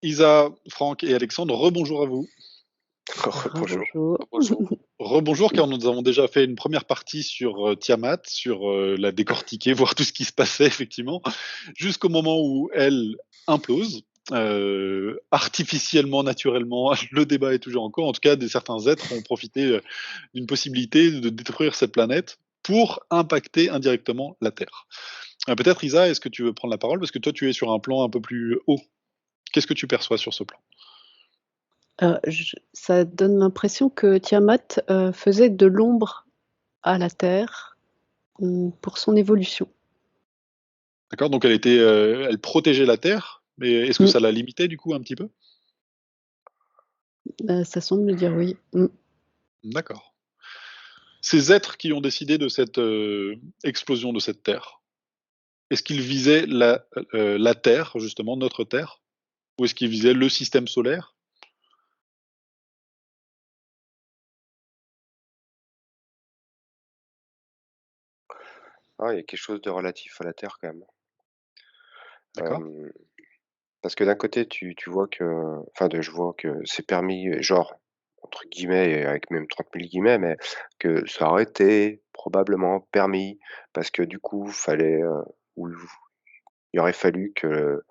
Isa, Franck et Alexandre, rebonjour à vous. Bonjour. Rebonjour. Bonjour. Rebonjour, car nous avons déjà fait une première partie sur Tiamat, sur la décortiquer, voir tout ce qui se passait, effectivement, jusqu'au moment où elle implose. Artificiellement, naturellement, le débat est toujours en cours. En tout cas, certains êtres ont profité d'une possibilité de détruire cette planète pour impacter indirectement la Terre. Peut-être, Isa, est-ce que tu veux prendre la parole? Parce que toi, tu es sur un plan un peu plus haut. Qu'est-ce que tu perçois sur ce plan? Ça donne l'impression que Tiamat faisait de l'ombre à la Terre pour son évolution. D'accord, donc elle protégeait la Terre, mais est-ce que Mm. ça la limitait du coup un petit peu? Ça semble dire oui. Mm. D'accord. Ces êtres qui ont décidé de cette explosion de cette Terre, est-ce qu'ils visaient la Terre, justement, notre Terre, ou est-ce qu'ils visaient le système solaire? Ah, il y a quelque chose de relatif à la Terre quand même. D'accord. Parce que d'un côté, tu vois que je vois que c'est permis, genre, entre guillemets et avec même 30 000 guillemets, mais que ça aurait été probablement permis parce que du coup, fallait, ou il aurait fallu que,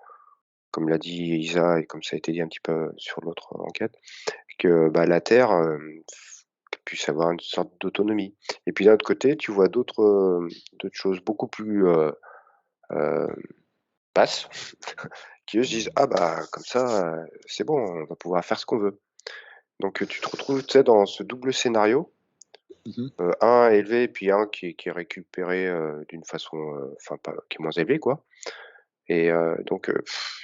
comme l'a dit Isa et comme ça a été dit un petit peu sur l'autre enquête, que, bah, la Terre, puisse avoir une sorte d'autonomie. Et puis d'un autre côté, tu vois d'autres choses beaucoup plus, heu, basses qui eux se disent: «Ah bah, comme ça, c'est bon, on va pouvoir faire ce qu'on veut». Donc, tu te retrouves, tu sais, dans ce double scénario, Mmh. un élevé et puis un qui est récupéré, d'une façon, enfin pas qui est moins élevé quoi et donc,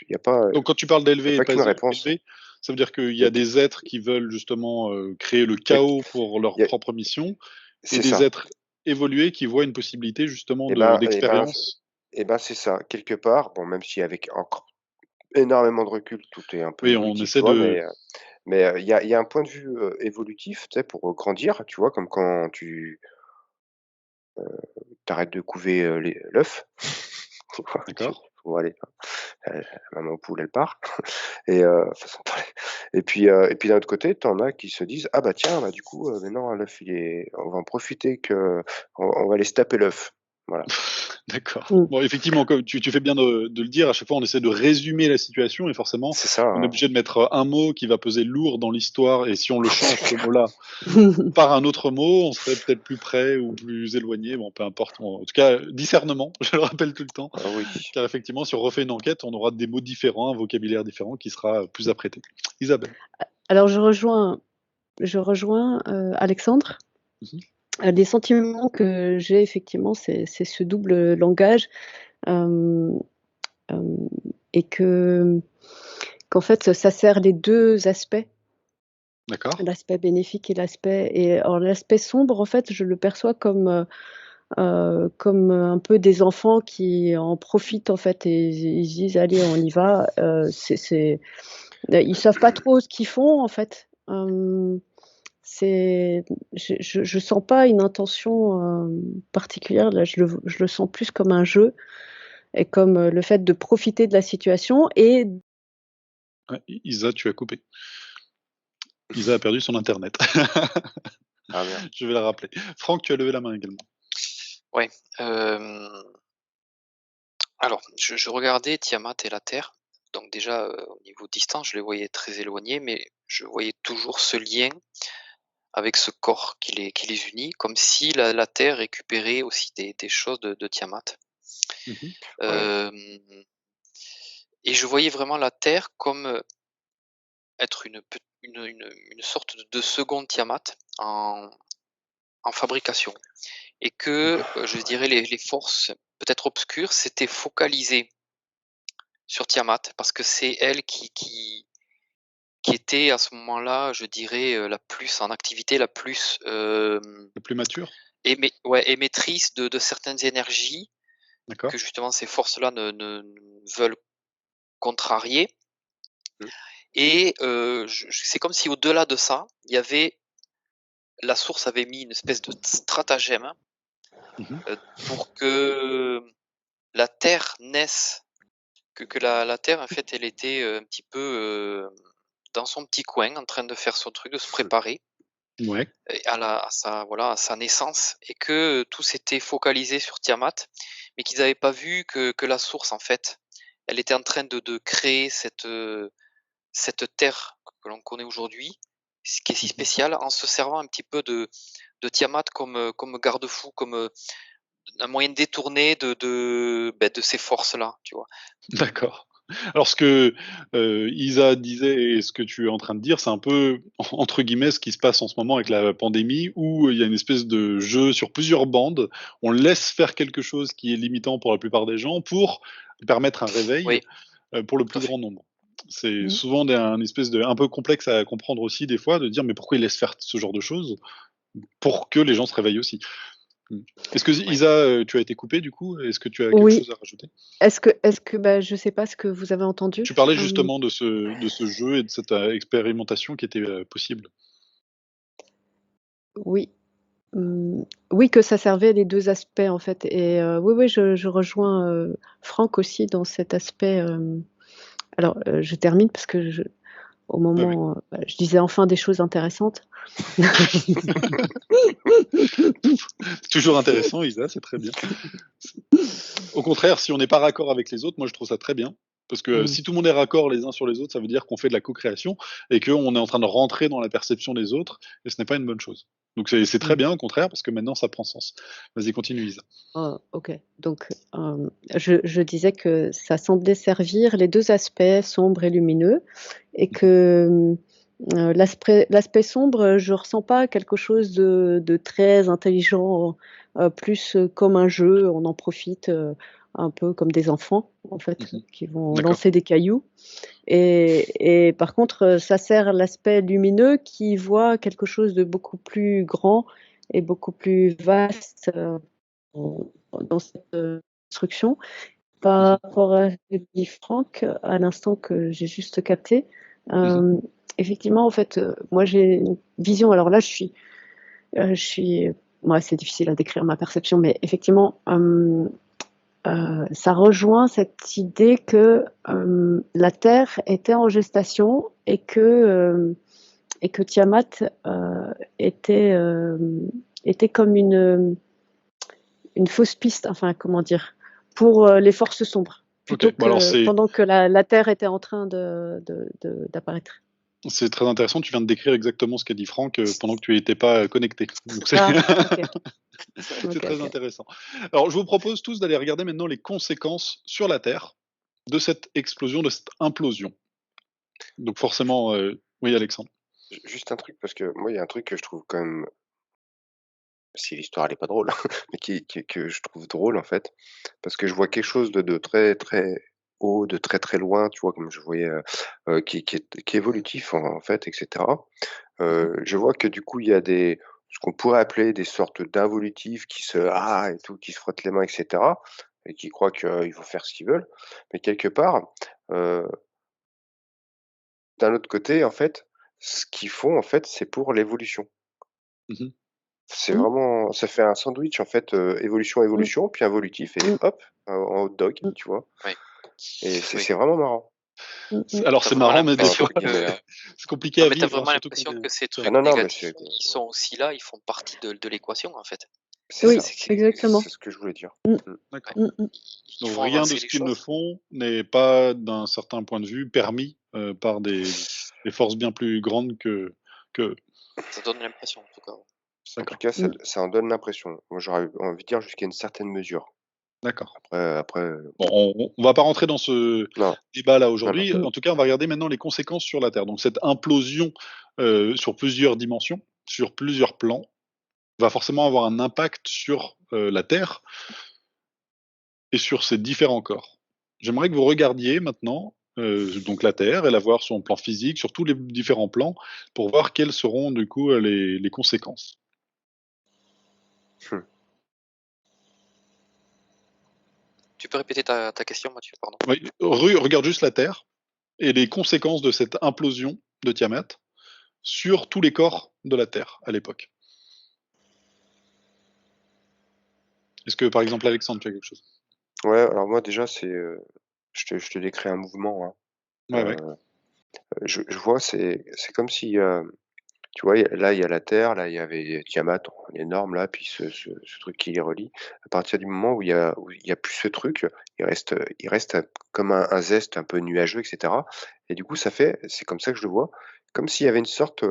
il y a pas, Donc quand tu parles il y a d'élevé et pas pas qu'une réponse. élevé, ça veut dire qu'il y Il y a a q des êtres qui veulent justement créer le il y a chaos pour leur il y a propre mission, et c'est des ça. êtres évolués qui voient une possibilité justement Et ben et ben d'expérience. et ben, c'est ça. Quelque part, bon, même si avec encore énormément de recul, tout est un peu Oui, on évolutif, tu essaie vois? de. Il y a un point de vue, évolutif, tu sais, pour, grandir, tu vois? Comme quand tu arrêtes de couver, l'œuf, tu vois? D'accord. Bon allez, la maman poule, elle part et façon de parler et puis d'un autre côté, tu en as qui se disent: «Ah bah tiens, bah du coup, maintenant l'œuf il est on va en profiter que on va aller se taper l'œuf». Voilà, D'accord. Mm. Bon, effectivement, comme tu fais bien de le dire, à chaque fois, on essaie de résumer la situation et forcément, c'est ça, on est hein. obligé de mettre un mot qui va peser lourd dans l'histoire, et si on le change, ce mot-là, par un autre mot, on serait peut-être plus près ou plus éloigné. Bon, peu importe. En tout cas, discernement, je le rappelle tout le temps, Ah oui. car effectivement, si on refait une enquête, on aura des mots différents, un vocabulaire différent qui sera plus apprêté. Isabelle? Alors je rejoins Alexandre. Mmh. Les sentiments que j'ai effectivement, c'est ce double langage, hem, hem et qu'en fait, ça sert les 2 aspects, D'accord. l'aspect bénéfique et alors l'aspect sombre, en fait, je le perçois comme un peu des enfants qui en profitent, en fait et ils se disent: «Allez, on y va», ils savent pas trop ce qu'ils font, en fait. C'est je sens pas une intention, particulière, là, je le sens plus comme un jeu et comme, le fait de profiter de la situation et Ouais, Isa, tu as coupé. Isa a perdu son internet. Ah merde. Je vais la rappeler. Franck, tu as levé la main également. Ouais, hem, alors je regardais Tiamat et la Terre, donc déjà, au niveau distance, je les voyais très éloignés, mais je voyais toujours ce lien avec ce corps qui les unit, comme si la Terre récupérait aussi des choses de Tiamat. Mmh. Ouais. Hem et je voyais vraiment la Terre comme, être une sorte de seconde Tiamat en fabrication et que, D'accord. je dirais les forces peut-être obscures s'étaient focalisées sur Tiamat parce que c'est elle qui était à ce moment-là, je dirais, la plus en activité, la plus, Le plus mature? émettrice de certaines énergies que D'accord. justement ces forces-là ne veulent contrarier Mmh. et je c'est comme si au-delà de ça, il y avait la source avait mis une espèce de stratagème, Mmh. pour que la Terre naisse que la Terre, en fait, elle était, un petit peu, dans son petit coin, en train de faire son truc, de se préparer Ouais, et à sa naissance et que tout s'était focalisé sur Tiamat, mais qu'ils n'avaient pas vu que la source, en fait, elle était en train de créer cette terre que l'on connaît aujourd'hui, ce qui est si mmh spécial, en se servant un petit peu de Tiamat comme garde-fou, comme, un moyen détourné de ces forces-là, tu vois? d'accord. Alors ce que, Isa disait et ce que tu es en train de dire, c'est un peu, entre guillemets, ce qui se passe en ce moment avec la pandémie où il y a une espèce de jeu sur plusieurs bandes. On laisse faire quelque chose qui est limitant pour la plupart des gens pour permettre un réveil, Oui, pour le tout plus à fait. grand nombre. C'est Mmh. souvent un espèce de un peu complexe à comprendre aussi des fois, de dire: «Mais pourquoi ils laissent faire ce genre de choses?» pour que les gens se réveillent aussi. Mmh. Est-ce que Oui. Isa, tu as été coupée du coup? Est-ce que tu as quelque Oui. chose à rajouter? Est-ce que bah, je sais pas ce que vous avez entendu? Tu parlais justement de ce jeu et de cette, expérimentation qui était, possible. Oui. Mmh, oui, que ça servait les 2 aspects, en fait et oui, oui, je rejoins, Franck aussi dans cet aspect, alors, je termine parce que au Ouais, ouais. moment, je disais enfin des choses intéressantes. C'est toujours intéressant Isa, c'est très bien. Au contraire, si on n'est pas raccord avec les autres, moi je trouve ça très bien. Parce que, Mmh. si tout le monde est raccord les uns sur les autres, ça veut dire qu'on fait de la co-création et qu'on est en train de rentrer dans la perception des autres et ce n'est pas une bonne chose. Donc c'est très Mmh. bien au contraire parce que maintenant ça prend sens. Vas-y continue Isa. Oh, OK. Donc, je disais que ça semblait servir les 2 aspects, sombre et lumineux et Mmh que, l'aspect sombre, je ressens pas quelque chose de très intelligent, plus, comme un jeu, on en profite, un peu comme des enfants, en fait, mh. qui vont D'accord. lancer des cailloux et par contre, ça sert l'aspect lumineux qui voit quelque chose de beaucoup plus grand et beaucoup plus vaste, dans dans cette, construction. Mmh Par rapport à ce que dit Franck, à l'instant que j'ai juste capté, mh. hem, effectivement, en fait, moi j'ai une vision alors là je suis ouais, c'est difficile à décrire ma perception, mais effectivement, ça rejoint cette idée que, la Terre était en gestation et que Tiamat, était, était comme une fausse piste, enfin comment dire? Pour, les forces sombres, plutôt OK. Bon alors que pendant que la Terre était en train d'apparaître. c'est très intéressant, tu viens de décrire exactement ce qu'a dit Franck, pendant que tu étais pas, connecté. Donc c'est Ah, OK. c'est OK, très OK. intéressant. Alors je vous propose tous d'aller regarder maintenant les conséquences sur la Terre de cette explosion, de cette implosion. Donc forcément, oui Alexandre? Juste un truc, parce que moi, il y a un truc que je trouve quand même, si l'histoire elle est pas drôle, mais que je trouve drôle, en fait, parce que je vois quelque chose de très, très haut, de très, très loin, tu vois? Comme je voyais, qui est évolutif, en fait, et cetera. Mmh Je vois que du coup, il y a ce qu'on pourrait appeler des sortes d'involutifs qui et tout, qui se frottent les mains, et cetera, et qui croient qu'ils vont faire ce qu'ils veulent. Mais quelque part, heu, d'un autre côté, en fait, ce qu'ils font, en fait, c'est pour l'évolution. Mmh. C'est mh. vraiment, ça fait un sandwich, en fait, évolution, Mmh. évolution, puis involutif et Mmh. hop, en hot dog, Mmh. tu vois? Oui, Et c'est oui. c'est vraiment marrant. Mmh C'est mh. alors Tu as c'est vraiment marrant, mais des Enfin, fois, l'impression entre guillemets, hein. c'est compliqué non, à mais tu as vivre, hein, vraiment surtout quand l'impression que ces Ah trucs non, non, mais négatifs, ils sont aussi là, ils font partie de l'équation, en fait. c'est Oui, ça, exactement. c'est ce que je voulais dire. Mmh. Mmh. Ouais. d'accord. Mmh mh. Ils Donc font rien de avancer ce les qu'ils ne choses. font n'est pas, d'un certain point de vue, permis, par des forces bien plus grandes qu'eux. Ça donne l'impression, en tout cas, ouais. En tout D'accord, cas, Mmh. ça en donne l'impression. Moi, j'aurais envie de dire jusqu'à une certaine mesure. d'accord. Après, Bon, on va pas rentrer dans ce non, débat-là non, non. aujourd'hui. Mmh. En tout cas, on va regarder maintenant les conséquences sur la Terre. Donc cette implosion, sur plusieurs dimensions, sur plusieurs plans, va forcément avoir un impact sur, la Terre et sur ses différents corps. J'aimerais que vous regardiez maintenant, donc la Terre et la voir sur le plan physique, sur tous les différents plans, pour voir quelles seront du coup, les conséquences. Mmh. Tu peux répéter ta question, Mathieu? Pardon. Oui, regarde juste la Terre et les conséquences de cette implosion de Tiamat sur tous les corps de la Terre à l'époque. Est-ce que, par exemple, Alexandre, tu as quelque chose? Ouais, alors moi déjà, c'est, je te décris un mouvement, hein. Ouais, ouais. Je vois, c'est comme si, tu vois, là, il y a la Terre, là, il y avait Tiamat en énorme là, puis ce truc qui les relie. À partir du moment où il y a plus ce truc, il reste comme un zeste un peu nuageux et cetera, et du coup, c'est comme ça que je le vois, comme s'il y avait une sorte,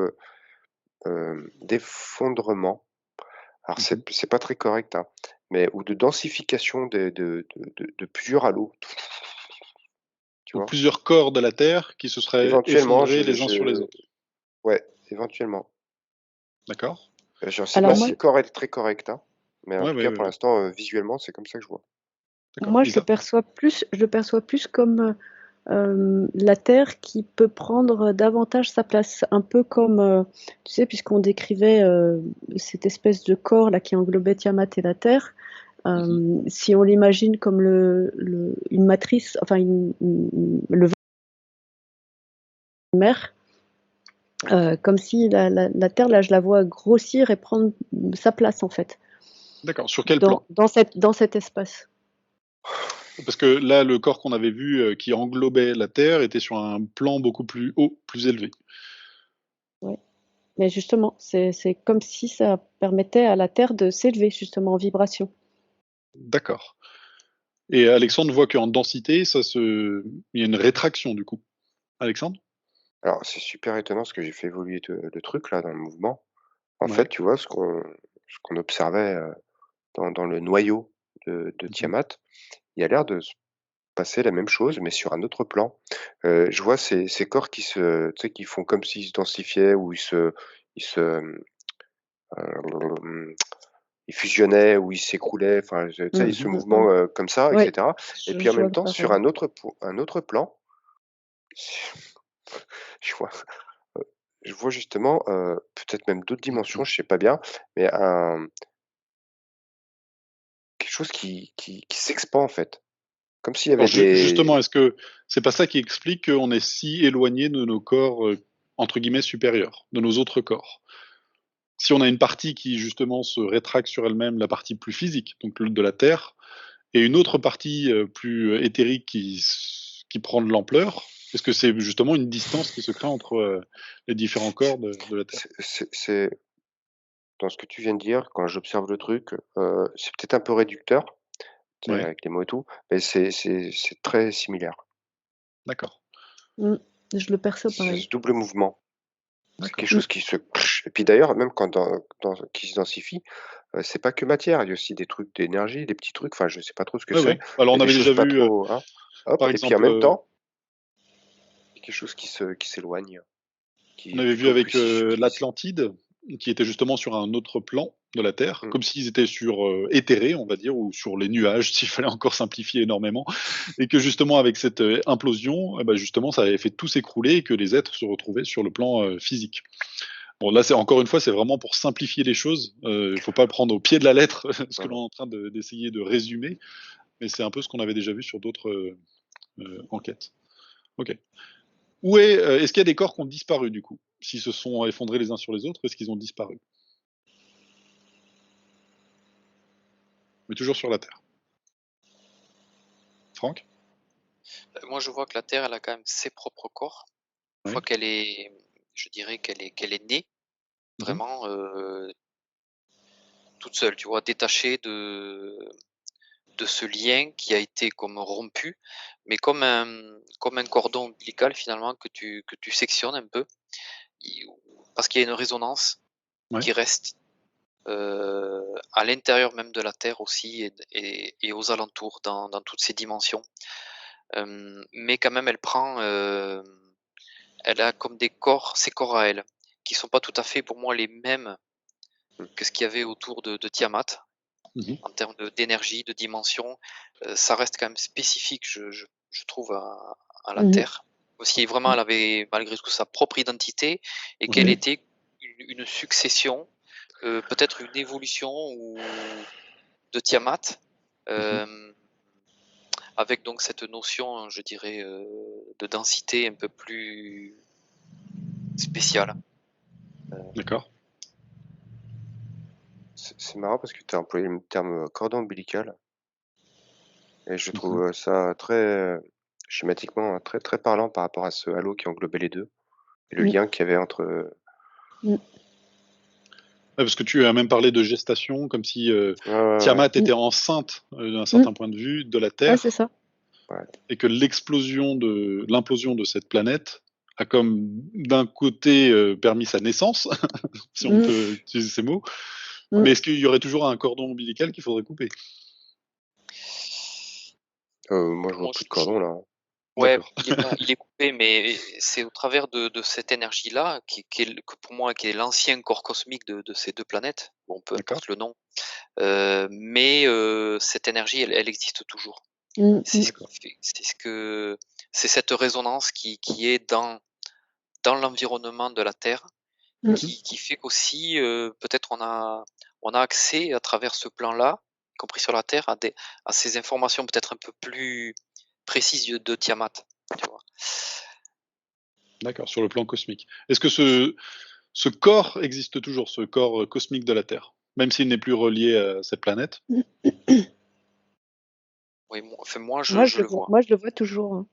d'effondrement. Alors Mmh. c'est pas très correct, hein, mais ou de densification de plusieurs halos, tu Donc vois? plusieurs corps de la Terre qui se seraient Éventuellement, effondrés les uns sur les autres. ouais, éventuellement. D'accord? Je sais pas Alors si moi, le corps est très correct, hein, mais en Ouais, tout ouais, cas ouais, pour ouais. l'instant, visuellement, c'est comme ça que je vois. D'accord. moi, Lisa? je le perçois plus comme la Terre qui peut prendre davantage sa place, un peu comme, tu sais, puisqu'on décrivait cette espèce de corps là qui englobait Tiamat et la Terre. Mmh. Si on l'imagine comme une matrice, enfin le mer, comme si la Terre, là, je la vois grossir et prendre sa place en fait D'accord. Sur quel plan? dans cet espace. Parce que là, le corps qu'on avait vu, qui englobait la Terre était sur un plan beaucoup plus haut, plus élevé. Ouais. Mais justement, c'est comme si ça permettait à la Terre de s'élever justement en vibration. D'accord. Et Alexandre voit qu'en densité, il y a une rétraction du coup. Alexandre? Alors c'est super étonnant parce que j'ai fait évoluer le truc là dans le mouvement. En fait, Ouais. tu vois ce qu'on observait, dans le noyau de Mmh. Tiamat, il y a l'air de se passer la même chose, mais sur un autre plan. Je vois ces corps tu sais, qui font comme s'ils se densifiaient ou ils se, hem, ils fusionnaient ou ils s'écroulaient, enfin, tu sais, ce Mmh mh. mouvement, comme ça et Ouais, cetera, et puis en je vois même le temps sur parallèle. un autre plan, je vois, heu, je vois justement, peut-être même d'autres dimensions, je sais pas bien, mais quelque chose qui s'expand en fait. Comme s'il y Alors avait justement, des est-ce que c'est pas ça qui explique qu'on est si éloigné de nos corps, entre guillemets «supérieurs», de nos autres corps? Si on a une partie qui justement se rétracte sur elle-même, la partie plus physique, donc le de la Terre, et une autre partie, plus, éthérique qui prend de l'ampleur, est-ce que c'est justement une distance qui se crée entre, les différents corps de la Terre? c'est dans ce que tu viens de dire, quand j'observe le truc, c'est peut-être un peu réducteur, tu sais, Ouais, avec les mots et tout, mais c'est très similaire. d'accord, Mmh. Je le perçois C'est pareil. ce double mouvement. C'est quelque d'accord. Mmh. chose qui se et puis d'ailleurs, même quand qui se densifie, c'est pas que matière, il y a aussi des trucs d'énergie, des petits trucs, enfin, je sais pas trop ce que Ouais, c'est. ouais. Alors Il y a on des avait choses déjà pas vu, trop, hein, hop, par et puis en exemple, même temps, il y a quelque chose qui s'éloigne, on qui est avait vu plutôt plus avec, subtil. l'Atlantide, qui était justement sur un autre plan de la Terre, Mmh. comme s'ils étaient sur, éthérés, on va dire, ou sur les nuages, s'il fallait encore simplifier énormément, et que justement avec cette, implosion, bah, justement ça avait fait tout s'écrouler et que les êtres se retrouvaient sur le plan, physique. Bon là, c'est encore une fois, c'est vraiment pour simplifier les choses, il faut pas le prendre au pied de la lettre, ce que Mmh. l'on est en train d'essayer de résumer, mais c'est un peu ce qu'on avait déjà vu sur d'autres, enquêtes. OK. Est-ce qu'il y a des corps qui ont disparu du coup? S'ils se sont effondrés les uns sur les autres, est-ce qu'ils ont disparu? Mais toujours sur la Terre. Franck? Moi, je vois que la Terre, elle a quand même ses propres corps. Une fois Oui. qu'elle est je dirais qu'elle est née, Mmh. vraiment, toute seule, tu vois? Détachée de ce lien qui a été comme rompu, mais comme un cordon ombilical finalement que tu sectionnes un peu, i parce qu'il y a une résonance Ouais. qui reste, à l'intérieur même de la Terre aussi et aux alentours dans toutes ces dimensions. Mais quand même elle a comme des corps, ses corps à elle, qui sont pas tout à fait pour moi les mêmes Mmh. que ce qu'il y avait autour de Tiamat. Mmh. En termes d'énergie, de dimension, ça reste quand même spécifique, je trouve à la Mmh. Terre. Aussi vraiment elle avait malgré tout sa propre identité et qu'elle OK. était une succession, peut-être une évolution ou de Tiamat, Mmh. hem, avec donc cette notion, je dirais, de densité un peu plus spéciale. D'accord. C'est marrant parce que tu as employé le terme, cordon ombilical, et je Mmh. trouve ça très schématiquement très, très parlant par rapport à ce halo qui englobait les 2 et le Mm. lien qu'il y avait entre, Ouais, parce que tu as même parlé de gestation, comme si ouais, ouais, Tiamat était enceinte, d'un Mm. certain point de vue, de la Ouais, Terre, c'est ça. et que l'implosion de cette planète a comme d'un côté permis sa naissance, si on Mm. peut utiliser ces mots, Mm. mais est-ce qu'il y aurait toujours un cordon ombilical qu'il faudrait couper? moi je vois Moi, plus de cordon là, hein. ouais, D'accord. il est coupé, mais c'est au travers de cette énergie-là qui est que pour moi, qui est l'ancien corps cosmique de ces 2 planètes. Bon, peu D'accord. importe le nom, mais cette énergie, elle existe toujours. Mm. C'est Mm. ce qui fait c'est cette résonance qui est dans l'environnement de la Terre, Mm. qui fait qu'aussi, peut-être on a accès à travers ce plan-là, y compris sur la Terre, à ces informations peut-être un peu plus précises de Tiamat, tu vois? D'accord, sur le plan cosmique. Est-ce que ce corps existe toujours, ce corps cosmique de la Terre, même s'il n'est plus relié à cette planète? Oui, moi je le vois. Moi, je le vois toujours, hein.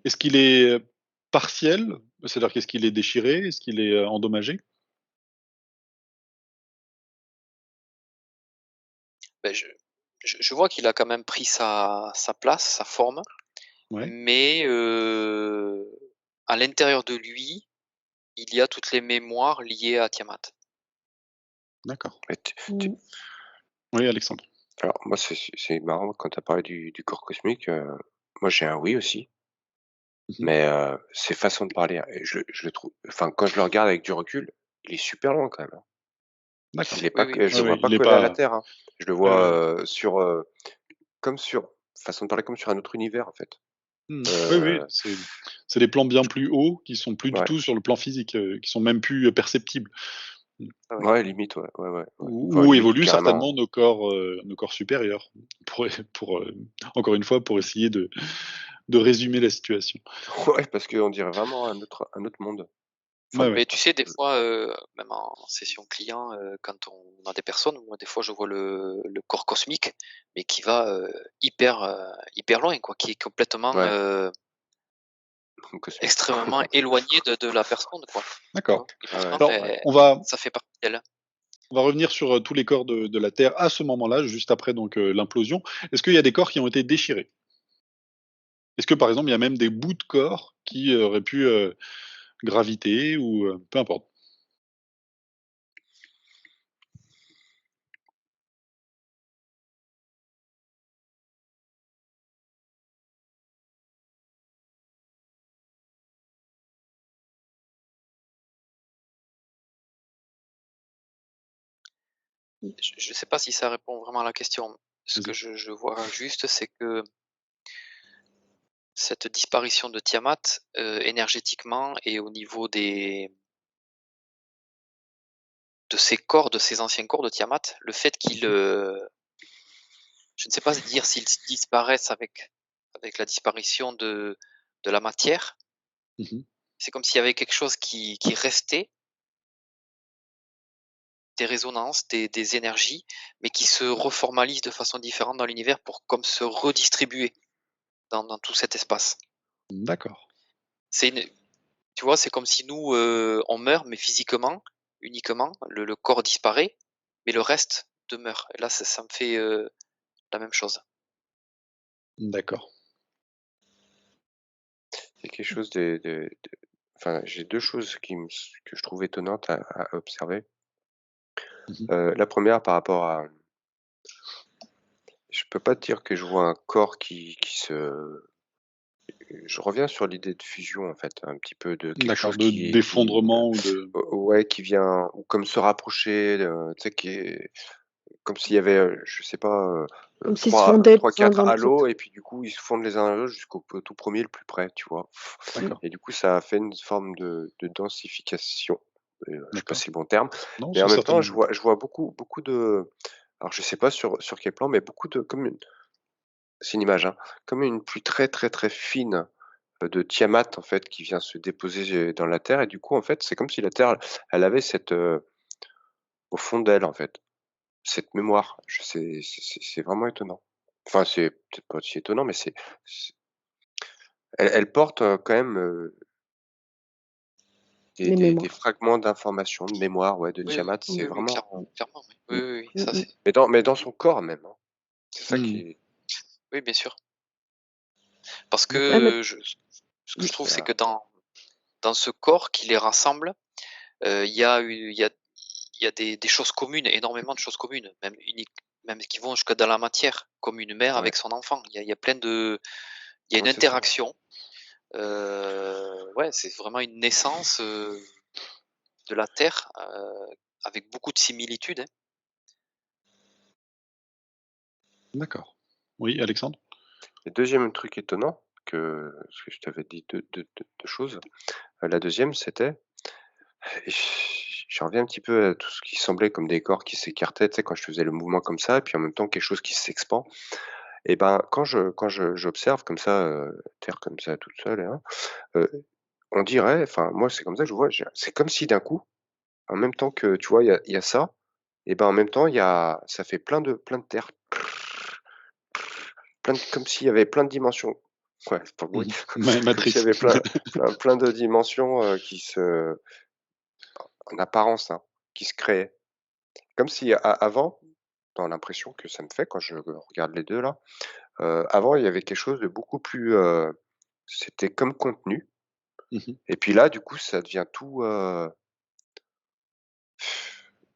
Est-ce qu'il est partiel? C'est-à-dire qu'est-ce qu'il est déchiré? Est-ce qu'il est endommagé? Beh, je vois qu'il a quand même pris sa place, sa forme, Ouais, mais à l'intérieur de lui, il y a toutes les mémoires liées à Tiamat. d'accord. Mais Mm. Oui, Alexandre. alors moi c'est marrant quand tu as parlé du corps cosmique, moi j'ai un oui aussi, Mmh. mais ses façons de parler, hein, et je le trouve enfin quand je le regarde avec du recul, il est super loin quand même, hein. D'accord. Il est Oui, pas oui. je Ouais, le ouais, vois pas il est collé à la pas terre, hein. Je le ouais, ouais. vois, comme sur façon de parler comme sur un autre univers en fait. Mmh. Oui, oui, Heu, c'est des plans bien plus hauts qui sont plus du ouais, tout sur le plan physique, qui sont même plus, perceptibles. Mmh. Ouais, ouais. ouais limite ouais, ouais, ouais, ouais. Enfin Où limite évoluent carrément. certainement nos corps supérieurs pour, encore une fois, pour essayer de résumer la situation. Ouais, parce qu'on dirait vraiment un autre monde. Ouais, Enfin, ouais. Mais tu sais, des fois, même en session client, quand on a des personnes, moi, des fois, je vois le corps cosmique, mais qui va, hyper loin, quoi, qui est complètement, ouais, cosmique. extrêmement éloigné de la personne, quoi, tu D'accord. vois? Et Ah ouais, pourtant, Alors, ouais. on ça fait partie d'elle. va revenir sur, tous les corps de la Terre à ce moment-là, juste après donc, l'implosion. Est-ce qu'il y a des corps qui ont été déchirés? Est-ce que, par exemple, il y a même des bouts de corps qui auraient pu, graviter ou, peu importe? Je sais pas si ça répond vraiment à la question. Ce que Vas-y. je vois juste, c'est que cette disparition de Tiamat, énergétiquement et au niveau de ses corps, de ses anciens corps de Tiamat, le fait qu'il, Mmh. je ne sais pas dire s'ils disparaissent avec la disparition de la matière. Mmh. C'est comme s'il y avait quelque chose qui restait, des résonances, des énergies, mais qui se reformalisent de façon différente dans l'univers pour comme se redistribuer dans tout cet espace. D'accord. C'est une Tu vois, c'est comme si nous, on meurt, mais physiquement, uniquement, le corps disparaît, mais le reste demeure. Et là, ça me fait, la même chose. D'accord. C'est quelque chose de enfin, j'ai 2 choses que je trouve étonnantes à observer. Mmh. La 1re par rapport à je peux pas te dire que je vois un corps qui se je reviens sur l'idée de fusion en fait, un petit peu de quelque D'accord, chose de qui, d'effondrement ou de ouais, qui vient ou comme se rapprocher, tu sais, qui est comme s'il y avait, je sais pas, Comme s'ils se 3 fondaient les uns 3-4 dans les halos autres. et puis du coup, ils se fondent les uns les autres jusqu'au tout premier le plus près, tu vois? Mm. d'accord, Et du coup, ça a fait une forme de densification, je sais pas d'accord. si c'est le bon terme, Non, mais en c'est même temps, certainement bon. je vois beaucoup de alors je sais pas sur quel plan, mais beaucoup de comme une c'est une image, hein, comme une pluie très, très, très fine, de Tiamat, en fait, qui vient se déposer, dans la terre et du coup, en fait, c'est comme si la terre, elle avait cette, au fond d'elle, en fait, cette mémoire. Je c'est vraiment étonnant. Enfin, c'est peut-être pas si étonnant, mais c'est elle porte, quand même, Les des mémoires. fragments d'informations, de mémoire, ouais, de Oui, oui, Tiamat. C'est oui, oui, vraiment, clairement, oui. mmh, Oui, oui, oui, Mm, ça mm. c'est. mais dans son corps même, hein. C'est ça qui Hmm, est Oui, bien sûr. Parce d'accord. Ouais, mais que ce que je trouve, c'est c'est un que dans ce corps qui les rassemble, il y a des choses communes, énormément de choses communes, même qui vont jusque dans la matière, comme une mère ouais, avec son enfant. Il y a plein de il y a une ouais, c'est ça, ouais. interaction. Ouais, c'est vraiment une naissance, de la terre, avec beaucoup de similitudes, hein. D'accord. Oui, Alexandre? Le 2e truc étonnant parce que je t'avais dit 2 choses. La 2e, c'était et j'en reviens un petit peu à tout ce qui semblait comme des corps qui s'écartaient, tu sais, quand je faisais le mouvement comme ça et puis en même temps quelque chose qui s'expand et ben, quand j'observe comme ça, terre comme ça toute seule là, heu, on dirait enfin moi c'est comme ça que je vois, c'est comme si d'un coup, en même temps que tu vois, il y a ça et ben, en même temps il y a ça fait plein de terre. Comme s'il y avait plein de dimensions. Ouais, c'est pas le bruit. Mhm. Comme s'il y Matrice. avait plein de dimensions, en apparence, hein, qui se créaient. Comme si avant, dans l'impression que ça me fait quand je regarde les 2 là, avant il y avait quelque chose de beaucoup plus, c'était comme contenu Mhm. et puis là, du coup, ça devient tout,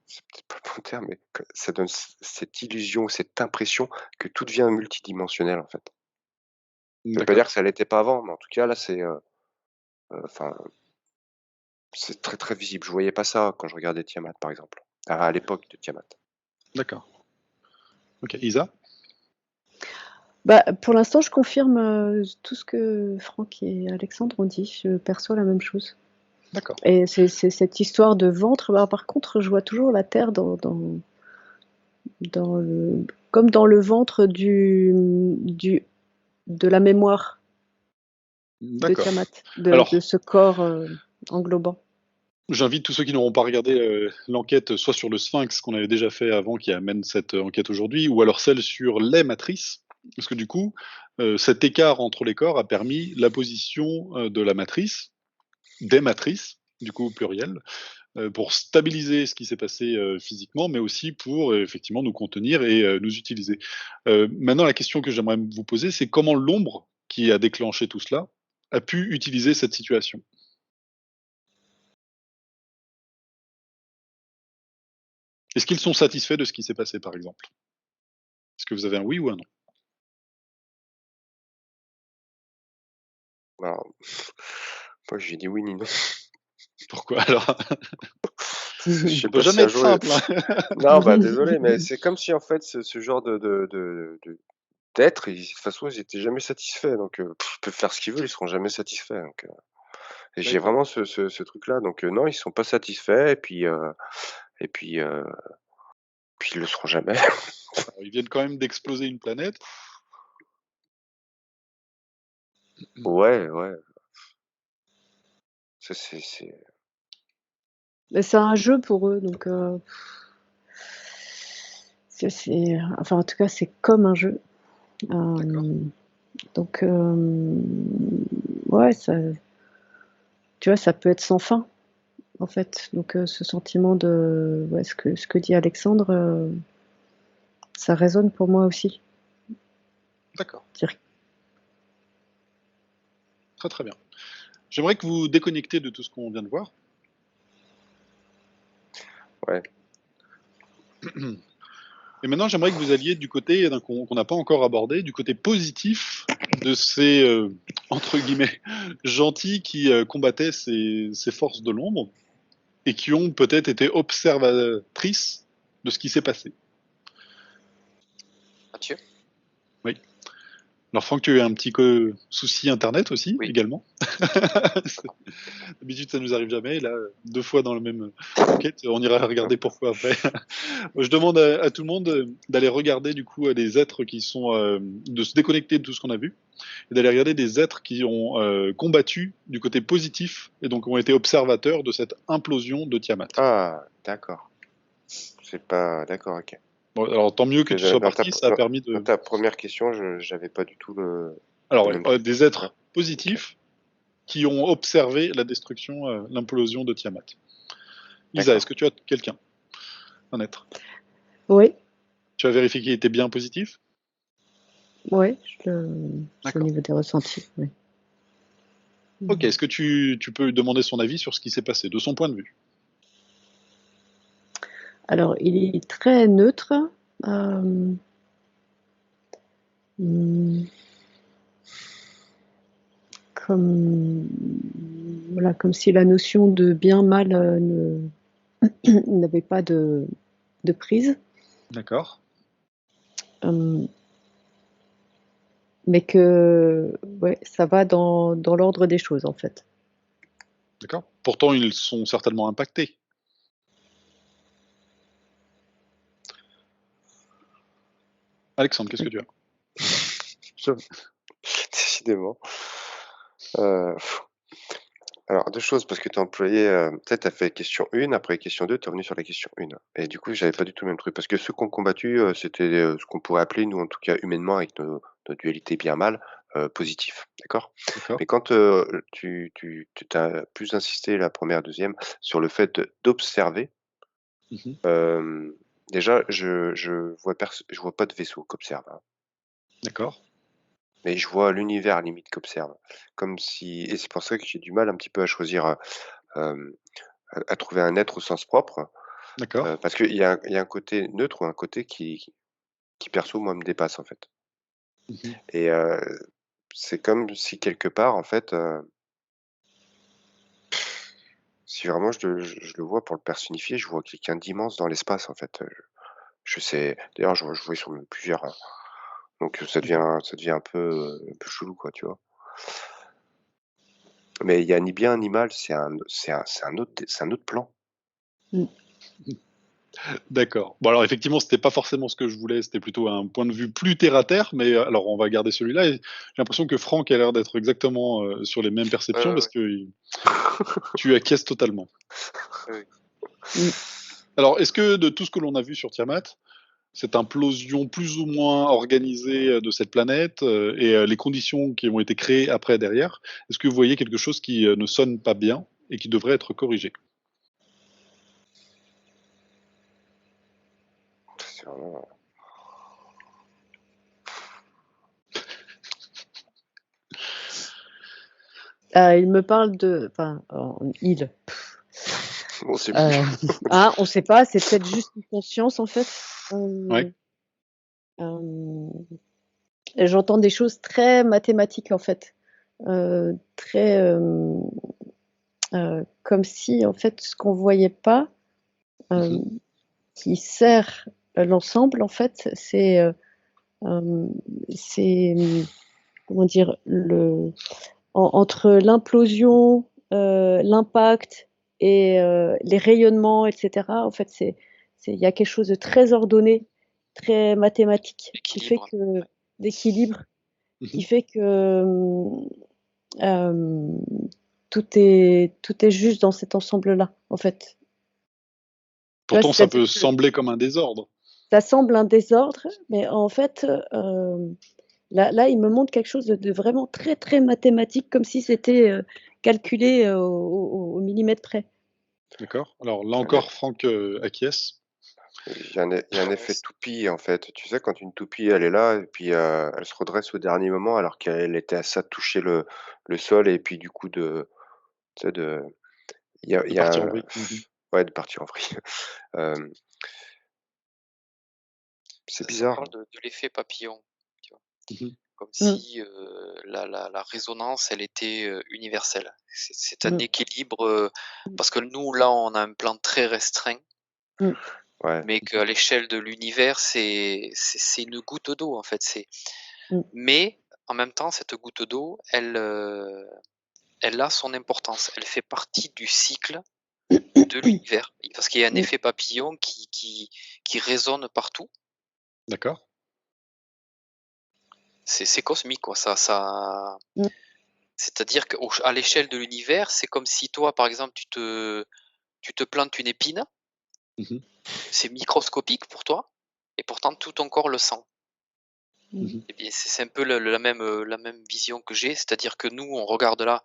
c'est peut-être pas le bon terme, mais que ça donne cette illusion, cette impression que tout devient multidimensionnel, en fait. Ça veut pas dire D'accord. que ça l'était pas avant, mais en tout cas là, enfin c'est très, très visible. Je voyais pas ça quand je regardais Tiamat, par exemple, à l'époque de Tiamat. D'accord. Ok. Isa? Bah, pour l'instant, je confirme tout ce que Franck et Alexandre ont dit. Je perçois la même chose. D'accord. Et c'est cette histoire de ventre. Bah, par contre, je vois toujours la terre comme dans le ventre de la mémoire de D'accord. Tiamat, de Alors, ce corps englobant. j'invite tous ceux qui n'auront pas regardé l'enquête, soit sur le Sphinx qu'on avait déjà fait avant, qui amène cette enquête aujourd'hui, ou alors celle sur les matrices, parce que du coup, cet écart entre les corps a permis la position de la matrice, des matrices, du coup au pluriel, pour stabiliser ce qui s'est passé physiquement, mais aussi pour effectivement nous contenir et nous utiliser. Maintenant, la question que j'aimerais vous poser, c'est comment l'ombre qui a déclenché tout cela a pu utiliser cette situation. Est-ce qu'ils sont satisfaits de ce qui s'est passé, par exemple? Est-ce que vous avez un oui ou un non? Ben, moi, j'ai dit oui ni non. Pourquoi alors? Je sais On peut pas si jamais un être jour, simple, hein. non, bah, désolé, mais c'est comme si, en fait, ce genre d'être, de toute façon, ils étaient jamais satisfaits, donc ils peuvent faire ce qu'ils veulent, ils seront jamais satisfaits, donc et j'ai D'accord. vraiment ce truc-là, donc non, ils sont pas satisfaits et puis ils le seront jamais. Alors, ils viennent quand même d'exploser une planète. Ouais, ouais, ça Mais c'est un jeu pour eux, donc enfin en tout cas c'est comme un jeu. D'accord. Donc ouais, tu vois, ça peut être sans fin en fait. Donc ce sentiment de ouais, ce que dit Alexandre, ça résonne pour moi aussi. D'accord. Dire Très très bien. J'aimerais que vous déconnectez de tout ce qu'on vient de voir. ouais. Et maintenant, j'aimerais que vous alliez du côté qu'on n'a pas encore abordé, du côté positif de ces entre guillemets gentils qui combattaient ces forces de l'ombre et qui ont peut-être été observatrices de ce qui s'est passé. Mathieu? Oui. Alors Franck, tu as un petit souci internet aussi, Oui. également. D'habitude, ça nous arrive jamais. Là, 2 fois dans la même enquête, on ira regarder pourquoi après. Je demande à tout le monde d'aller regarder du coup des êtres qui sont de se déconnecter de tout ce qu'on a vu et d'aller regarder des êtres qui ont combattu du côté positif et donc ont été observateurs de cette implosion de Tiamat. Ah, d'accord. C'est pas d'accord, OK. Bon, alors tant mieux Parce que que tu sois dans parti, ça a permis dans de. ta première question, j'avais pas du tout Alors le ouais, même truc. des êtres Ouais. positifs qui ont observé la destruction, l'implosion de Tiamat. Isa, D'accord. est-ce que tu as quelqu'un, un être? Oui, Tu as vérifié qu'il était bien positif? oui, c'est au D'accord. niveau des ressentis. Oui. Ok, est-ce que tu peux lui demander son avis sur ce qui s'est passé, de son point de vue? Alors, il est très neutre. euh, hum, comme, voilà, comme si la notion de bien-mal n'avait pas de prise. D'accord. Mais que ouais, ça va dans l'ordre des choses, en fait. D'accord. Pourtant, ils sont certainement impactés. Alexandre, qu'est-ce que tu as? Décidément. Alors 2 choses, parce que tu as employé, tu sais, tu as fait question 1, après question 2, tu es revenu sur la question 1 et du coup, j'avais pas du tout le même truc. Parce que ceux qui ont combattu, c'était, ce qu'on pourrait appeler, nous, en tout cas, humainement, avec nos dualités bien-mal, positif, d'accord? D'accord. Mais quand, tu as plus insisté la première, deuxième, sur le fait d'observer, Mhm. déjà, je vois pas de vaisseau qu'observe, hein. D'accord. Mais je vois l'univers limite qu'observe. Comme si et c'est pour ça que j'ai du mal un petit peu à choisir, à trouver un être au sens propre, D'accord. parce qu'il y a un côté neutre ou un côté qui perso, moi, me dépasse, en fait Mhm. et c'est comme si quelque part, en fait, si vraiment je le vois pour le personnifier, je vois quelqu'un d'immense dans l'espace, en fait, je sais d'ailleurs, je vois, ils sont même plusieurs, hein, donc ça devient un peu chelou, quoi, tu vois? Mais il y a ni bien ni mal, c'est un autre plan. Mmh. D'accord. Bon, alors effectivement, c'était pas forcément ce que je voulais, c'était plutôt un point de vue plus terre à terre, mais alors on va garder celui-là. Et j'ai l'impression que Franck a l'air d'être exactement sur les mêmes perceptions Ouais, parce ouais, que tu acquiesces totalement. ouais. Mmh. Alors, est-ce que de tout ce que l'on a vu sur Tiamat, cette implosion plus ou moins organisée de cette planète et les conditions qui ont été créées après derrière, est-ce que vous voyez quelque chose qui ne sonne pas bien et qui devrait être corrigé? C'est vraiment Il me parle de enfin, il, on sait plus. on sait pas, c'est peut-être juste une conscience, en fait. Ouais. Hem, et j'entends des choses très mathématiques, en fait, très, comme si, en fait, ce qu'on voyait pas, Mhm. qui sert l'ensemble, en fait, hem, c'est, comment dire? Entre l'implosion, l'impact et les rayonnements et cetera, en fait, il y a quelque chose de très ordonné, très mathématique qui fait Équilibre. que Ouais. d'équilibre, qui Mhm. fait que, hem, tout est juste dans cet ensemble-là, en fait. Tu vois? Pourtant, ça C'est-à-dire peut que sembler comme un désordre. ça semble un désordre, mais en fait, là, il me montre quelque chose de vraiment très, très mathématique, comme si c'était, calculé, au millimètre près. D'accord. Alors là Il y a encore, Franck acquiesce. il y a un effet toupie, en fait. Tu sais, quand une toupie, elle est là et puis, elle se redresse au dernier moment alors qu'elle était à ça de toucher le sol et puis du coup tu sais, il De y a partir en un vrille. Mhm. ouais, de partir en vrille. Hem, c'est Ça bizarre. parle de l'effet papillon, tu vois? Mhm. Comme Mmh, si, la résonance, elle était, universelle. C'est un mmh, équilibre, mmh, parce que nous, là, on a un plan très restreint, mmh, Ouais, mais qu'à l'échelle de l'univers, c'est une goutte d'eau, en fait, mmh, mais en même temps, cette goutte d'eau, elle a son importance. Elle fait partie du cycle de l'univers. Parce qu'il y a un mmh, effet papillon qui résonne partout. D'accord. C'est cosmique, quoi. Ça mmh, c'est-à-dire qu'à l'échelle de l'univers, c'est comme si toi, par exemple, tu te plantes une épine, Mhm. c'est microscopique pour toi, et pourtant tout ton corps le sent. Mhm. Eh bien, c'est un peu la même vision que j'ai, c'est-à-dire que nous, on regarde là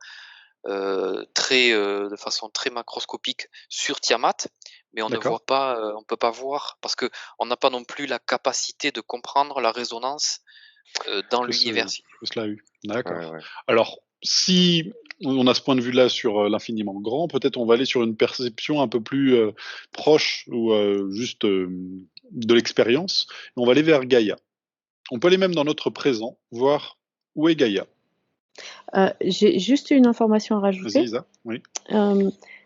de façon très macroscopique sur Tiamat, mais on ne D'accord. voit pas, on peut pas voir parce que on n'a pas non plus la capacité de comprendre la résonance dans Que, l'univers, ce, si tu que cela a eu. Ouais, D'accord. ouais. Alors, si on a ce point de vue-là sur l'infiniment grand, peut-être on va aller sur une perception un peu plus proche ou juste de l'expérience. On va aller vers Gaïa. On peut aller même dans notre présent, voir où est Gaïa. J'ai juste une information à Vas-y, rajouter. Isa. Oui.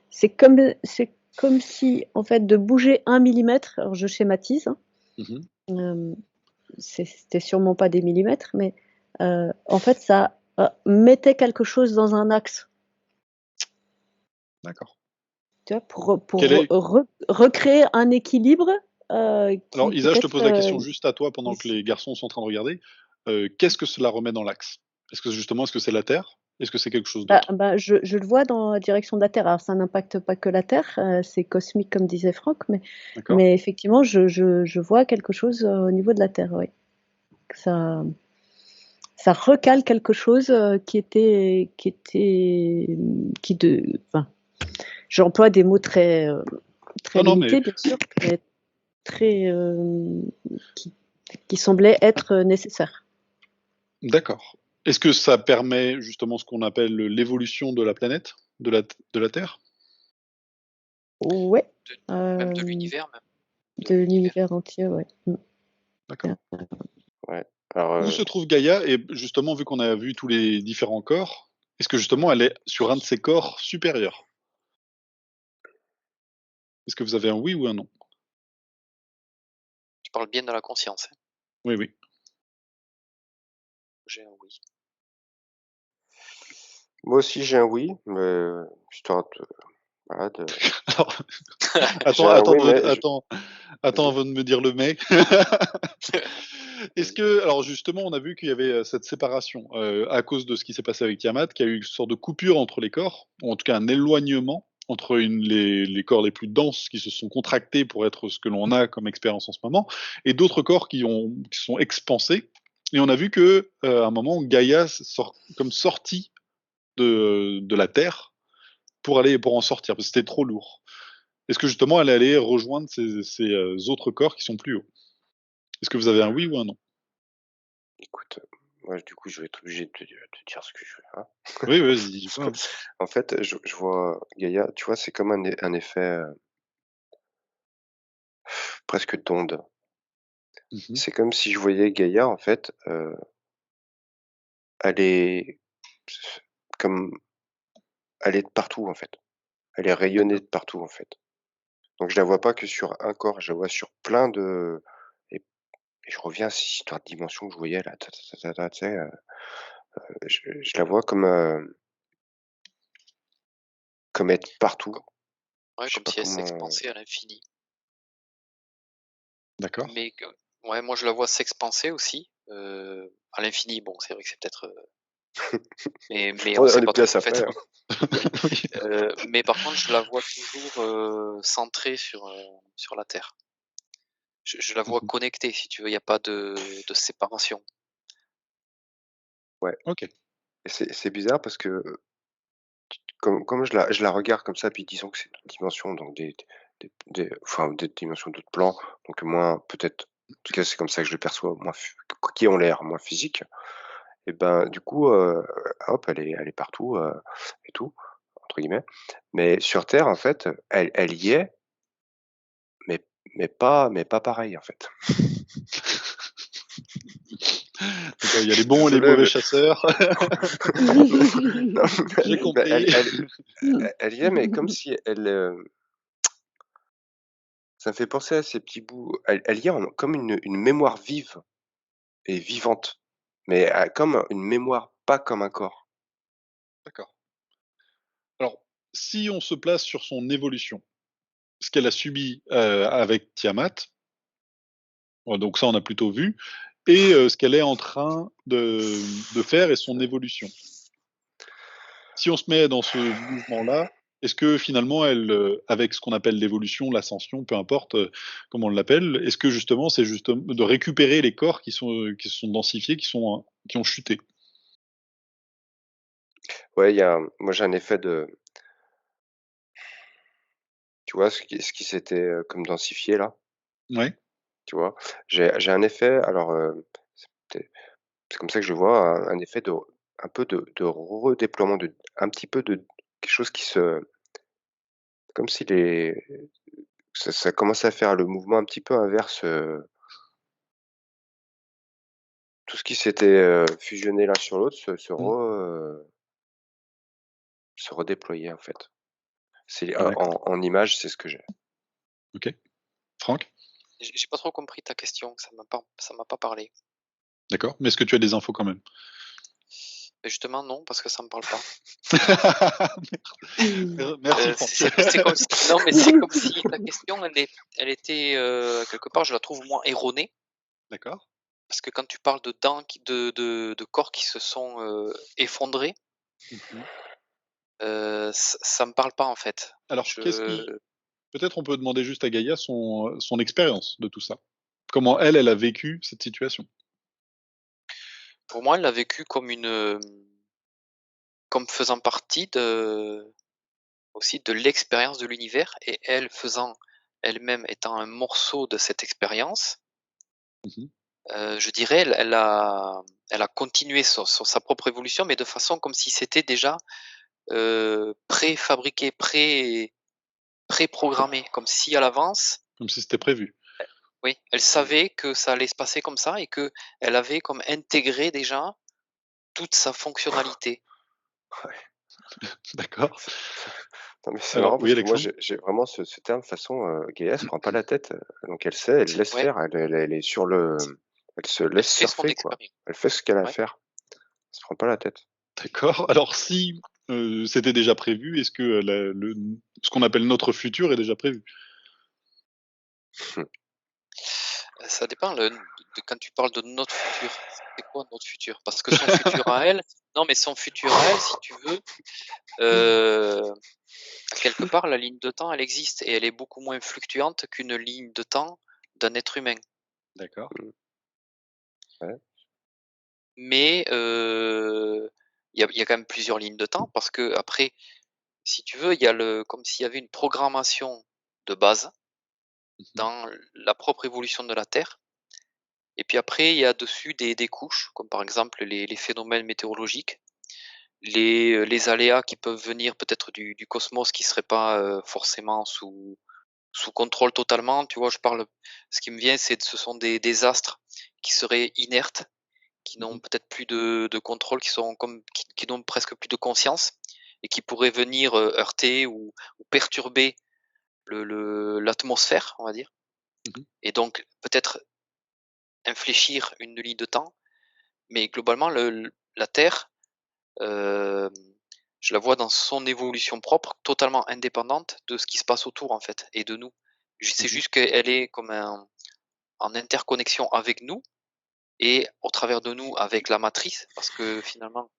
C'est comme si, en fait, de bouger 1 millimètre, alors je schématise, hein, Mhm. c'était sûrement pas des millimètres, mais en fait, ça mettait quelque chose dans un axe, D'accord. tu vois, pour Quel est... recréer un équilibre Alors, qui Isa, je te peut-être pose la question juste à toi pendant que qui- les garçons sont en train de regarder. Qu'est-ce que cela remet dans l'axe? Est-ce que c'est la Terre? Est-ce que c'est quelque chose d'autre? je le vois dans la direction de la Terre. Alors, ça n'impacte pas que la Terre, c'est cosmique, comme disait Franck, D'accord. mais effectivement, je vois quelque chose au niveau de la Terre, oui. Ça recale quelque chose enfin, j'emploie des mots très Non, non, mais limités, bien sûr, mais très, qui, qui semblaient être nécessaires. d'accord. Est-ce que ça permet justement ce qu'on appelle l'évolution de la planète, de la Terre? Ouais, même de euh, l'univers même, de de l'univers. l'univers entier, ouais. D'accord. Ouais. Alors, Où se trouve Gaïa? Et justement, vu qu'on a vu tous les différents corps, est-ce que justement elle est sur un de ces corps supérieurs? Est-ce que vous avez un oui ou un non? Tu parles bien de la conscience, hein. Oui, oui. J'ai un oui. moi aussi j'ai un oui, mais histoire de, voilà, Alors, j'ai attends, un attends, oui, mais attends vas-y, avant de me dire le mais. Est-ce vas-y. que, alors justement, on a vu qu'il y avait cette séparation à cause de ce qui s'est passé avec Tiamat, qu'il y a eu une sorte de coupure entre les corps, ou en tout cas un éloignement entre les corps les plus denses qui se sont contractés pour être ce que l'on a comme expérience en ce moment, et d'autres corps qui sont expansés. Et on a vu que à un moment, Gaïa sort comme sortie de la Terre pour en sortir, parce que c'était trop lourd. Est-ce que justement elle allait rejoindre ces autres corps qui sont plus hauts? Est-ce que vous avez un oui ou un non? Écoute, moi du coup je vais être obligé de te dire ce que je veux, hein. Oui, vas-y, dis-moi, Parce hein. qu'en fait, je vois Gaïa, tu vois, c'est comme un effet, presque d'onde. Mmh. C'est comme si je voyais Gaïa en fait, elle est comme elle est de partout en fait. Elle est rayonnée D'accord. de partout en fait. Donc je la vois pas que sur un corps, je la vois sur plein de et et je reviens à ces histoires de dimensions que je voyais là, tu sais, je la vois comme être partout. Com Ouais, Je sais comme pas si elle comment s'expansait à l'infini. D'accord. Mais que Ouais, moi je la vois s'expanser aussi, à l'infini. Bon, c'est vrai que c'est peut-être, mais on on sait est pas plus à trop en ça fait. près, hein. Oui, Oui. mais par contre je la vois toujours, centrée sur la Terre. Je la vois Mmh. connectée si tu veux, il y a pas de séparation. Ouais OK. et c'est bizarre parce que, comme je la regarde comme ça, puis disons que c'est d'autres dimensions, donc des enfin des dimensions d'autres plans, donc moins peut-être, en tout cas c'est comme ça que je le perçois, moins qui ont l'air moins physiques et ben, du coup, hop, elle est partout, et tout, entre guillemets. Mais sur terre, en fait, elle y est, mais mais pas pareil, en fait. D'accord, il y a les bons et les Désolé, mauvais mais chasseurs. non, J'ai mais compris. elle y est, mais comme si elle, ça me fait penser à ces petits bouts, elle y est en comme une mémoire vive et vivante, mais comme une mémoire, pas comme un corps. D'accord. Alors, si on se place sur son évolution, ce qu'elle a subi, avec Tiamat, donc ça on a plutôt vu et ce qu'elle est en train de faire et son évolution. Si on se met dans ce mouvement-là, Est-ce que finalement, elle, avec ce qu'on appelle l'évolution, l'ascension, peu importe comment on l'appelle, est-ce que justement, c'est juste de récupérer les corps qui se sont densifiés, qui ont chuté? Ouais, moi j'ai un effet de tu vois ce qui s'était, comme densifié là, Ouais, tu vois? J'ai un effet alors, c'est peut-être c'est comme ça que je le vois, un effet de un peu de redéploiement un petit peu de quelque chose qui se comme si ça commençait à faire le mouvement un petit peu inverse, tout ce qui s'était, fusionné l'un sur l'autre mmh, se redéployait en fait. C'est d'accord, en image, c'est ce que j'ai. OK. Franck? J'ai pas trop compris ta question, ça m'a pas parlé. D'accord, mais est-ce que tu as des infos quand même? Mais justement non, parce que ça me parle pas. Merci Franck. C'est comme si non, mais c'est comme si ta question elle était, quelque part je la trouve moins erronée, D'accord. parce que quand tu parles de dents qui de corps qui se sont, effondrés, Mmh. ça me parle pas en fait. Alors qu'est-ce Je qui peut-être on peut demander juste à Gaïa son expérience de tout ça? Comment elle, elle a vécu cette situation? Pour moi, elle l'a vécu comme comme faisant partie aussi de l'expérience de l'univers et elle faisant elle-même étant un morceau de cette expérience, Mmh. je dirais elle a continué sur sa propre évolution, mais de façon comme si c'était déjà, préfabriqué, préprogrammé, comme si à l'avance, Comme si c'était prévu. oui, elle savait que ça allait se passer comme ça et que elle avait comme intégré déjà toute sa fonctionnalité. Ouais. D'accord. Non, mais c'est Alors marrant oui, parce que moi Alexandre? j'ai vraiment ce terme de toute façon, Gaïa elle se prend pas la tête, donc elle sait, elle laisse Ouais, faire, elle est sur le elle se elle laisse fait son surfer quoi. expérience. Elle fait ce qu'elle a à Ouais. faire. Elle se prend pas la tête. D'accord. Alors si, c'était déjà prévu, est-ce que ce qu'on appelle notre futur est déjà prévu? Ça dépend de quand tu parles de notre futur, c'est quoi notre futur? Parce que son futur à elle non, mais son futur à elle, si tu veux, heu, quelque part, la ligne de temps, elle existe et elle est beaucoup moins fluctuante qu'une ligne de temps d'un être humain. D'accord. Mmh. Ouais. Mais, il y a quand même plusieurs lignes de temps parce que après, si tu veux, il y a comme s'il y avait une programmation de base Mmh. dans la propre évolution de la Terre et puis après il y a dessus des couches, comme par exemple les phénomènes météorologiques. Les aléas qui peuvent venir peut-être du cosmos qui seraient pas, forcément sous contrôle totalement, tu vois? Ce qui me vient, ce sont des astres qui seraient inertes, qui n'ont Mmh. peut-être plus de contrôle, qui n'ont presque plus de conscience et qui pourraient venir, heurter ou perturber l'atmosphère, on va dire Mmh. et donc peut-être infléchir une ligne de temps. Mais globalement, la Terre, Hem, je la vois dans son évolution propre, totalement indépendante de ce qui se passe autour, en fait et de nous. Je sais Mmh. juste qu'elle est comme en interconnexion avec nous et au travers de nous avec la matrice, parce que finalement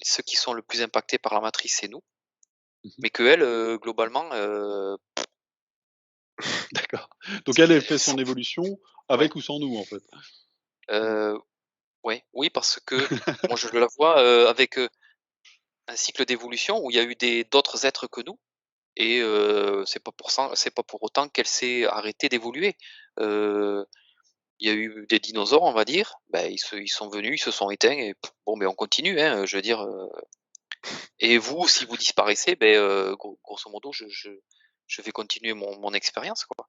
ceux qui sont le plus impactés par la matrice, c'est nous. Mmh. Mais qu'elle, globalement, D'accord. Donc elle, c'est elle fait son évolution ouais, avec ou sans nous, en fait? Mmh. heu, ouais, oui, parce que moi je la vois, avec, un cycle d'évolution où il y a eu d'autres êtres que nous. Et c'est pas pour autant qu'elle s'est arrêtée d'évoluer. Heu, il y a eu des dinosaures, on va dire, bah, ils sont venus, ils se sont éteints et bon, ben, on continue, hein, je veux dire, et vous, si vous disparaissez, beh, grosso modo, je vais continuer mon expérience, quoi.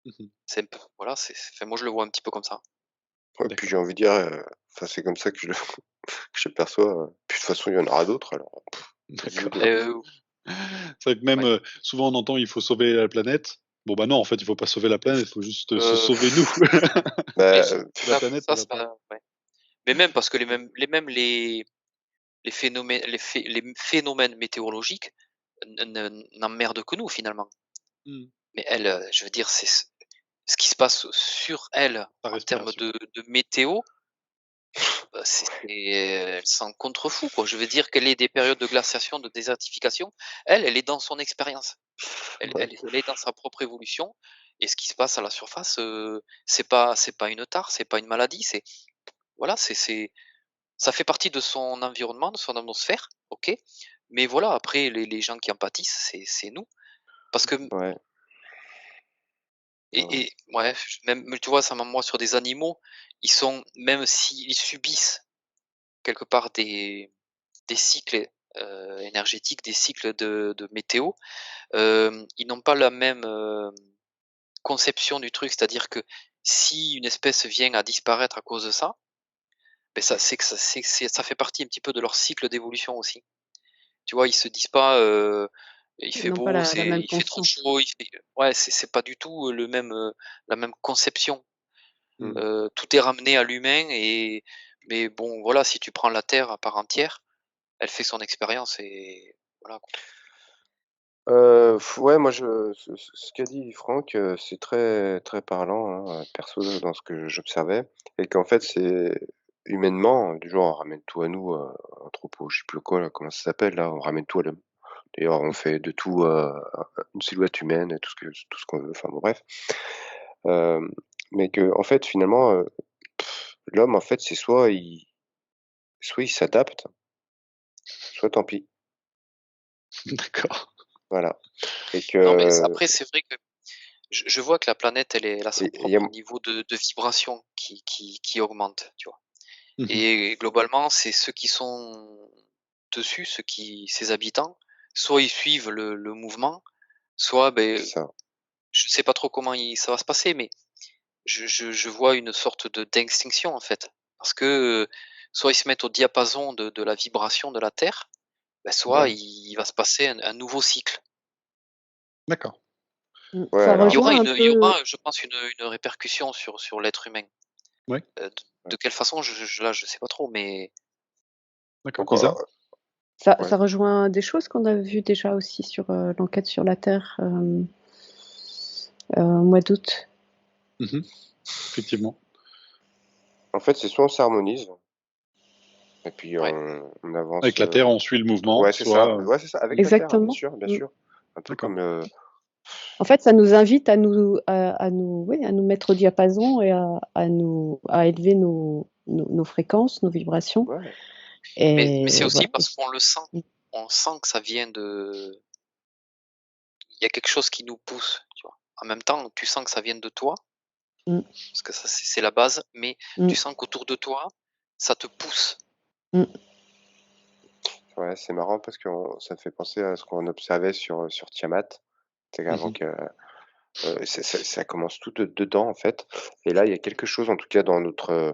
Mmh. C'est un peu voilà, enfin, moi, je le vois un petit peu comme ça. Ouais, puis j'ai D'accord. envie de dire, enfin c'est comme ça que je le que je le perçois, puis de toute façon il y en aura d'autres alors, vas-y D'accord. go. C'est vrai que même, Ouais, souvent on entend: «Il faut sauver la planète». Bon, bah, non, en fait, il faut pas sauver la planète, il faut juste, se heu, sauver nous. mais Bah, La ça planète, ça elle va c'est pas. pas ouais. Mais même parce que les phénomènes météorologiques n'emmerdent que nous, finalement. Mmh. Mais elle, je veux dire, c'est ce qui se passe sur elle Sa en termes respiration. de météo, elle s'en contrefout, quoi. Je veux dire qu'elle ait des périodes de glaciation, de désertification. Elle est dans son expérience. Elle, Ouais. elle est dans sa propre évolution. Et ce qui se passe à la surface, c'est pas une tare, c'est pas une maladie. Voilà, ça fait partie de son environnement, de son atmosphère, ok. Mais voilà, après, les gens qui en pâtissent, c'est nous. Parce que, Ouais. Ouais, ouais. et ouais, même, tu vois, ça moi sur des animaux, même s'ils subissent quelque part des cycles énergétiques, des cycles de météo, ils n'ont pas la même conception du truc. C'est-à-dire que si une espèce vient à disparaître à cause de ça, ben ça, c'est que ça fait partie un petit peu de leur cycle d'évolution aussi. Tu vois, ils se disent pas, il Ils fait n'ont pas beau, la même il fait trop conscience. chaud, ouais, c'est pas du tout la même conception. Mmh. Tout est ramené à l'humain mais bon, voilà, si tu prends la Terre à part entière, elle fait son expérience et voilà, quoi. Ouais, moi ce qu'a dit Franck, c'est très très parlant, hein, perso dans ce que j'observais et qu'en fait c'est humainement, du genre on ramène tout à nous, anthropo je sais plus quoi là, comment ça s'appelle là? On ramène tout à l'homme. D'ailleurs on fait de tout, une silhouette humaine, tout ce qu'on veut, enfin bon bref. Hem, mais qu'en fait finalement, l'homme en fait c'est soit il s'adapte, soit tant pis, D'accord. voilà et Non, mais que après, c'est vrai que je vois que la planète, elle a son et il y a propre niveau de vibration qui augmente, tu vois. Mmh. Et globalement, c'est ceux qui sont dessus, ces habitants, soit ils suivent le mouvement, soit, c'est ben, ça, je sais pas trop comment ça va se passer, mais je vois une sorte d'extinction, en fait. Parce que, soit ils se mettent au diapason de la vibration de la Terre, ben, soit ouais. il va se passer un nouveau cycle. D'accord. Ouais Ça Il y aura rejoint un il y peu. aura, je pense, une répercussion sur l'être humain. Ouais, De quelle façon, je sais pas trop, mais d'accord. donc Isa? Ça ouais. rejoint des choses qu'on a vues déjà aussi sur l'enquête sur la Terre au mois d'août. Mmh. Effectivement. En fait, c'est soit on s'harmonise et puis ouais. on avance, Avec la Terre, on suit le mouvement, soit, ouais, c'est ça, avec la Terre, hein, Exactement. bien Mm. sûr. Un peu d'accord. comme, En fait, ça nous invite oui, à nous mettre au diapason et à élever nos fréquences, nos vibrations. ouais, Mais c'est Et aussi voilà. parce qu'on le sent. On sent que ça vient de il y a quelque chose qui nous pousse, tu vois? En même temps, tu sens que ça vient de toi, Mm, parce que ça, c'est la base, mais mm, tu sens qu'autour de toi, ça te pousse. mm, ouais, c'est marrant parce que ça me fait penser à ce qu'on observait sur Tiamat. C'est qu'avant Mmh. que, ça commence tout dedans, en fait et là, il y a quelque chose, en tout cas, dans notre,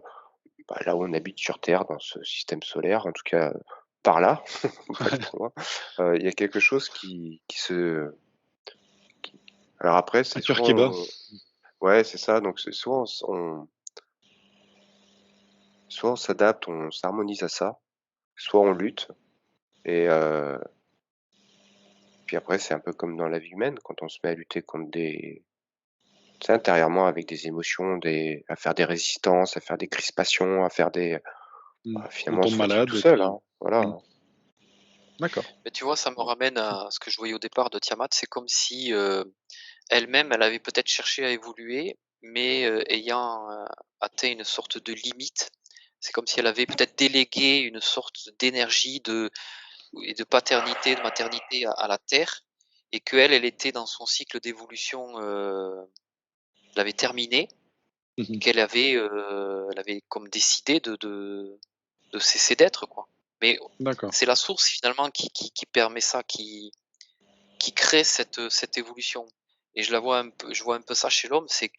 là où on habite sur Terre, dans ce système solaire, en tout cas, par là, pas trop loin, il y a quelque chose qui alors après, Un c'est cœur soit qui bat. ouais, c'est ça, donc c'est soit on s'adapte, on s'harmonise à ça, soit on lutte et puis après c'est un peu comme dans la vie humaine, quand on se met à lutter contre des tu sais, intérieurement avec des émotions, à faire des résistances, à faire des crispations, à faire On finalement on tombe se fatigue malade tout et seul, puis hein, voilà, mmh. hein. D'accord. Mais tu vois, ça me ramène à ce que je voyais au départ de Tiamat. C'est comme si, elle-même, elle avait peut-être cherché à évoluer, mais, ayant, atteint une sorte de limite. C'est comme si elle avait peut-être délégué une sorte d'énergie de paternité, de maternité à la terre et qu'elle, elle était dans son cycle d'évolution, elle avait terminé et Mmh. qu'elle avait comme décidé de cesser d'être, quoi. Mais D'accord. c'est la source finalement qui permet ça, qui crée cette évolution et je vois un peu ça chez l'homme, c'est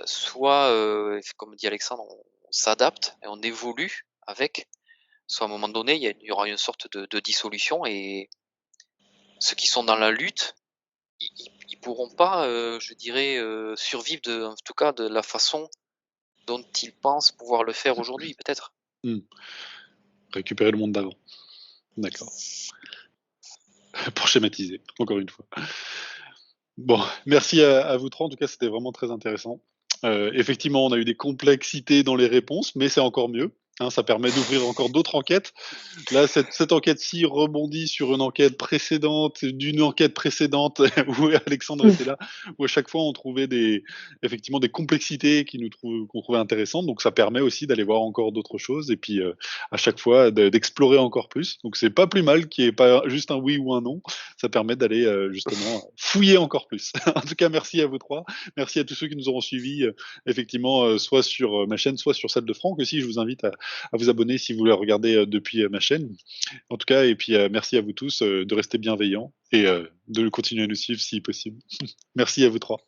soit, comme dit Alexandre, on s'adapte et on évolue avec, soit à un moment donné, il y aura une sorte de dissolution et ceux qui sont dans la lutte, ils pourront pas, je dirais, survivre en tout cas de la façon dont ils pensent pouvoir le faire aujourd'hui, peut-être. Mmh. Récupérer le monde d'avant. D'accord. Pour schématiser, encore une fois. Bon, merci à vous 3. En tout cas, c'était vraiment très intéressant. Effectivement, on a eu des complexités dans les réponses, mais c'est encore mieux. Hein, ça permet d'ouvrir encore d'autres enquêtes. Là, cette enquête-ci rebondit sur une enquête précédente, d'une enquête précédente où Alexandre était là, où à chaque fois on trouvait effectivement des complexités qu'on trouvait intéressantes. Donc ça permet aussi d'aller voir encore d'autres choses et puis à chaque fois d'explorer encore plus. Donc c'est pas plus mal qu'il n'y ait pas juste un oui ou un non. Ça permet d'aller justement fouiller encore plus. En tout cas, merci à vous trois. Merci à tous ceux qui nous auront suivis, effectivement, soit sur ma chaîne, soit sur celle de Franck aussi. Je vous invite à vous abonner si vous voulez regarder depuis ma chaîne. En tout cas, et puis merci à vous tous de rester bienveillants et de continuer à nous suivre si possible. Merci à vous trois.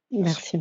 Merci.